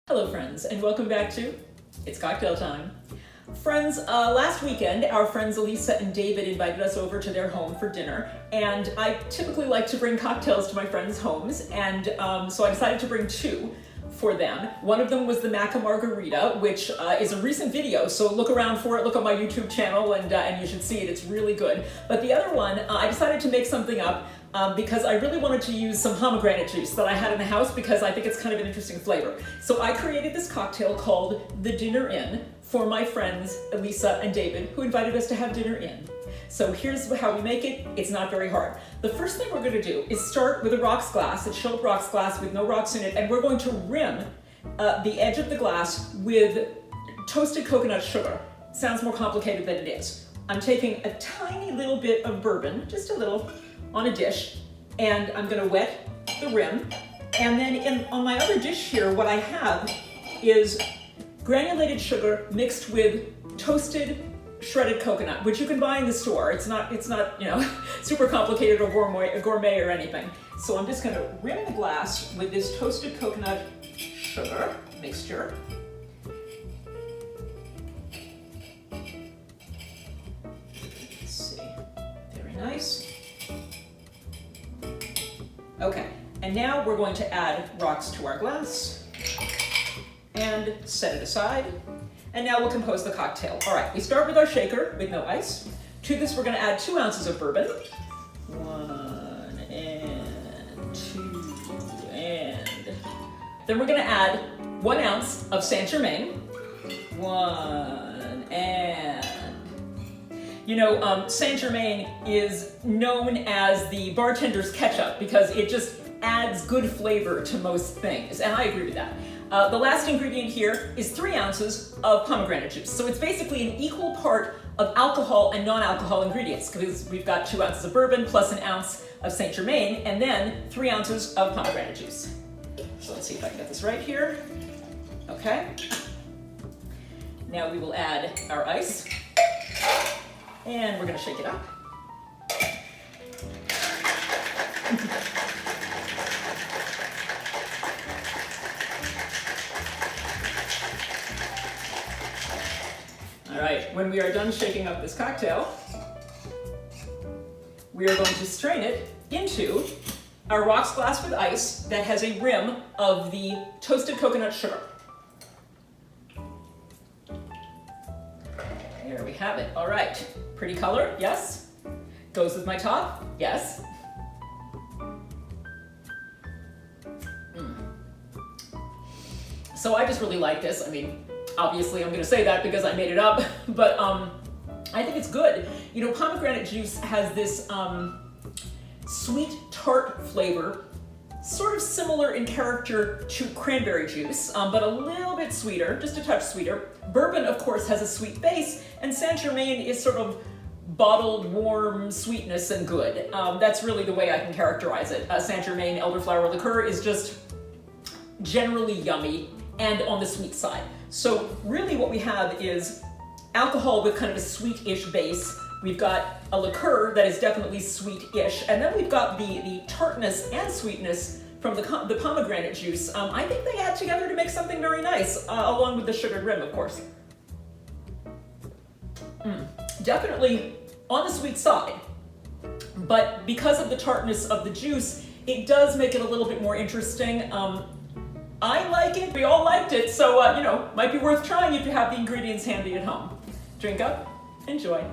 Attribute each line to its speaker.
Speaker 1: Hello friends, and welcome back to It's Cocktail Time. Friends, last weekend our friends Elisa and David invited us over to their home for dinner, and I typically like to bring cocktails to my friends' homes, and so I decided to bring two for them. One of them was the Maca Margarita, which is a recent video, so look around for it, look on my YouTube channel, and you should see it, it's really good. But the other one, I decided to make something up because I really wanted to use some pomegranate juice that I had in the house because I think it's kind of an interesting flavor. So I created this cocktail called the Dinner Inn for my friends Elisa and David, who invited us to have dinner in. So here's how we make it. It's not very hard. The first thing we're going to do is start with a rocks glass, a chilled rocks glass with no rocks in it, and we're going to rim the edge of the glass with toasted coconut sugar. Sounds more complicated than it is. I'm taking a tiny little bit of bourbon, just a little, on a dish, and I'm going to wet the rim. And then on my other dish here, what I have is granulated sugar mixed with toasted shredded coconut, which you can buy in the store. It's not super complicated or gourmet or anything. So I'm just going to rim the glass with this toasted coconut sugar mixture. Let's see, very nice. Okay, and now we're going to add rocks to our glass and set it aside. And now we'll compose the cocktail. All right, we start with our shaker with no ice. To this, we're gonna add 2 ounces of bourbon. 1 and 2 and... Then we're gonna add 1 ounce of Saint Germain. 1 and... Saint Germain is known as the bartender's ketchup because it just adds good flavor to most things, and I agree with that. The last ingredient here is 3 ounces of pomegranate juice. So it's basically an equal part of alcohol and non-alcohol ingredients because we've got 2 ounces of bourbon plus 1 ounce of Saint Germain and then 3 ounces of pomegranate juice. So let's see if I can get this right here. Okay. Now we will add our ice and we're going to shake it up. All right, when we are done shaking up this cocktail, we are going to strain it into our rocks glass with ice that has a rim of the toasted coconut sugar. There we have it. All right, pretty color, yes. Goes with my top, yes. So I just really like this. I mean, obviously I'm going to say that because I made it up, but I think it's good. You know, pomegranate juice has this sweet tart flavor, sort of similar in character to cranberry juice, but a little bit sweeter, just a touch sweeter. Bourbon, of course, has a sweet base, and Saint Germain is sort of bottled, warm sweetness and good. That's really the way I can characterize it. Saint Germain elderflower liqueur is just generally yummy and on the sweet side. So really what we have is alcohol with kind of a sweet-ish base. We've got a liqueur that is definitely sweet-ish, and then we've got the tartness and sweetness from the pomegranate juice. I think they add together to make something very nice, along with the sugared rim, of course. Definitely on the sweet side, but because of the tartness of the juice, it does make it a little bit more interesting. I like it, we all liked it, so might be worth trying if you have the ingredients handy at home. Drink up, enjoy.